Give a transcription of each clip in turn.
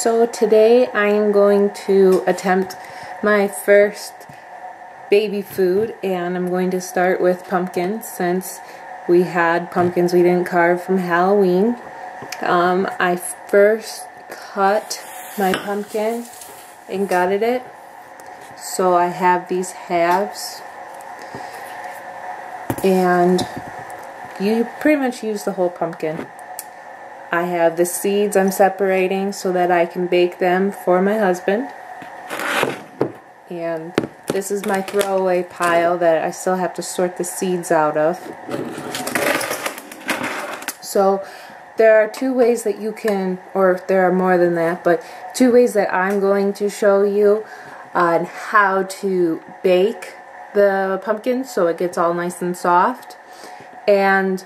So today I am going to attempt my first baby food, and I'm going to start with pumpkins since we had pumpkins we didn't carve from Halloween. I first cut my pumpkin and gutted it, so I have these halves, and you pretty much use the whole pumpkin. I have the seeds I'm separating so that I can bake them for my husband. And this is my throwaway pile that I still have to sort the seeds out of. So there are two ways that you can, or there are more than that, but two ways that I'm going to show you on how to bake the pumpkin so it gets all nice and soft. And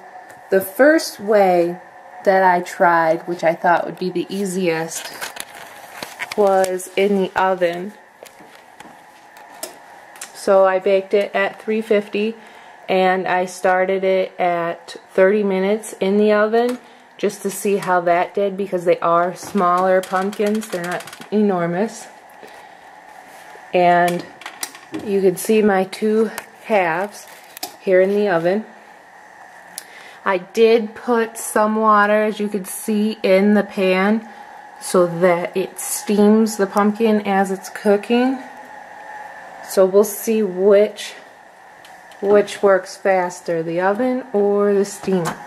the first way that I tried, which I thought would be the easiest, was in the oven. So I baked it at 350 and I started it at 30 minutes in the oven just to see how that did, because they are smaller pumpkins, they're not enormous. And you can see my two halves here in the oven. I did put some water, as you could see, in the pan so that it steams the pumpkin as it's cooking. So we'll see which works faster, the oven or the steamer.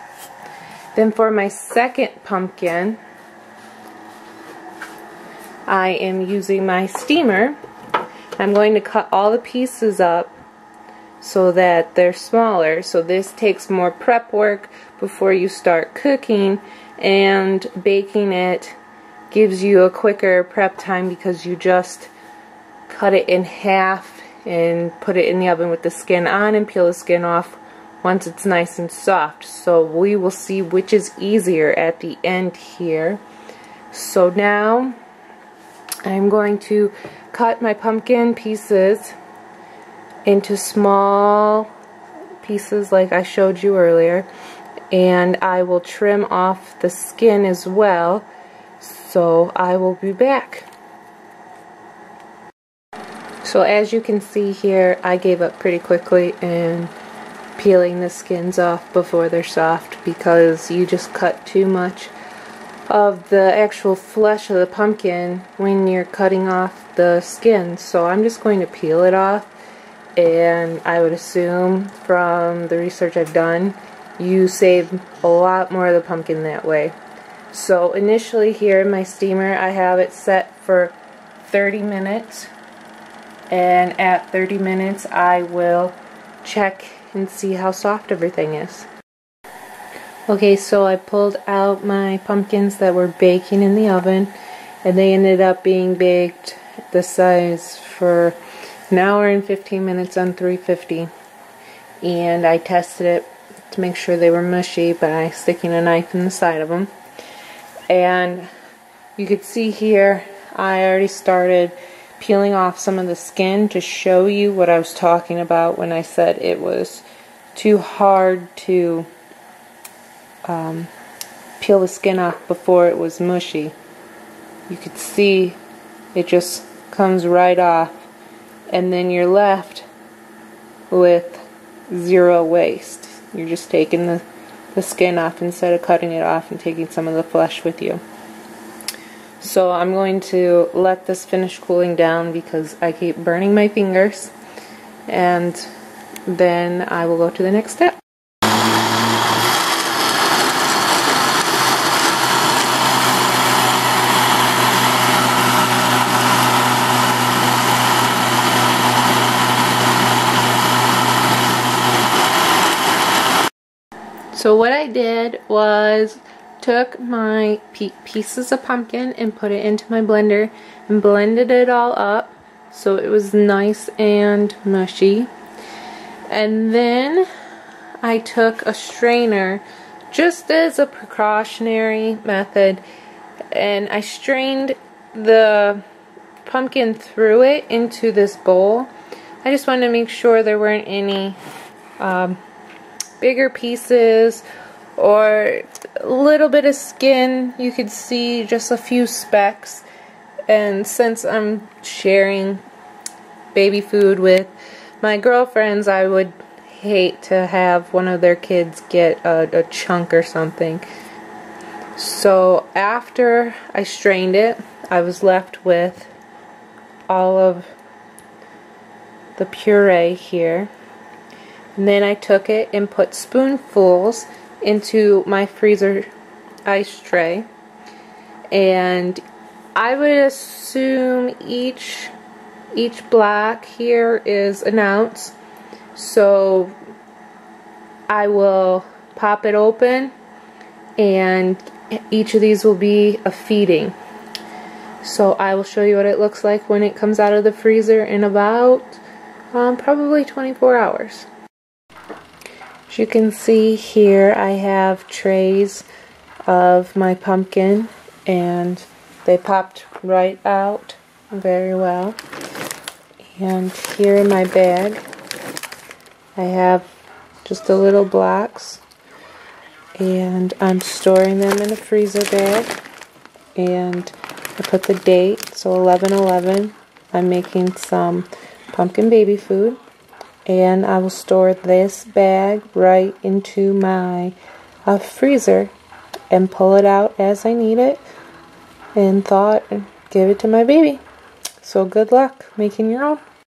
Then for my second pumpkin, I am using my steamer. I'm going to cut all the pieces up so that they're smaller. So this takes more prep work before you start cooking, and baking it gives you a quicker prep time because you just cut it in half and put it in the oven with the skin on and peel the skin off once it's nice and soft. So we will see which is easier at the end here. So now I'm going to cut my pumpkin pieces into small pieces like I showed you earlier, and I will trim off the skin as well. So I will be back. So as you can see here, I gave up pretty quickly in peeling the skins off before they're soft, because you just cut too much of the actual flesh of the pumpkin when you're cutting off the skin. So I'm just going to peel it off, and I would assume from the research I've done, you save a lot more of the pumpkin that way. So initially here in my steamer, I have it set for 30 minutes, and at 30 minutes I will check and see how soft everything is. Okay, so I pulled out my pumpkins that were baking in the oven, and they ended up being baked the size for an hour and 15 minutes on 350. And I tested it to make sure they were mushy by sticking a knife in the side of them. And you could see here I already started peeling off some of the skin to show you what I was talking about when I said it was too hard to peel the skin off before it was mushy. You could see it just comes right off, and then you're left with zero waste. You're just taking the skin off instead of cutting it off and taking some of the flesh with you. So I'm going to let this finish cooling down because I keep burning my fingers, and then I will go to the next step. So what I did was took my pieces of pumpkin and put it into my blender and blended it all up so it was nice and mushy. And then I took a strainer just as a precautionary method, and I strained the pumpkin through it into this bowl. I just wanted to make sure there weren't any bigger pieces or a little bit of skin. You could see just a few specks, and since I'm sharing baby food with my girlfriends, I would hate to have one of their kids get a chunk or something. So after I strained it, I was left with all of the puree here. And then I took it and put spoonfuls into my freezer ice tray. And I would assume each block here is an ounce. So I will pop it open, and each of these will be a feeding. So I will show you what it looks like when it comes out of the freezer in about probably 24 hours. As you can see here, I have trays of my pumpkin, and they popped right out very well. And here in my bag, I have just the little blocks, and I'm storing them in a freezer bag. And I put the date, so 11/11. I'm making some pumpkin baby food, and I will store this bag right into my freezer and pull it out as I need it and give it to my baby. So good luck making your own.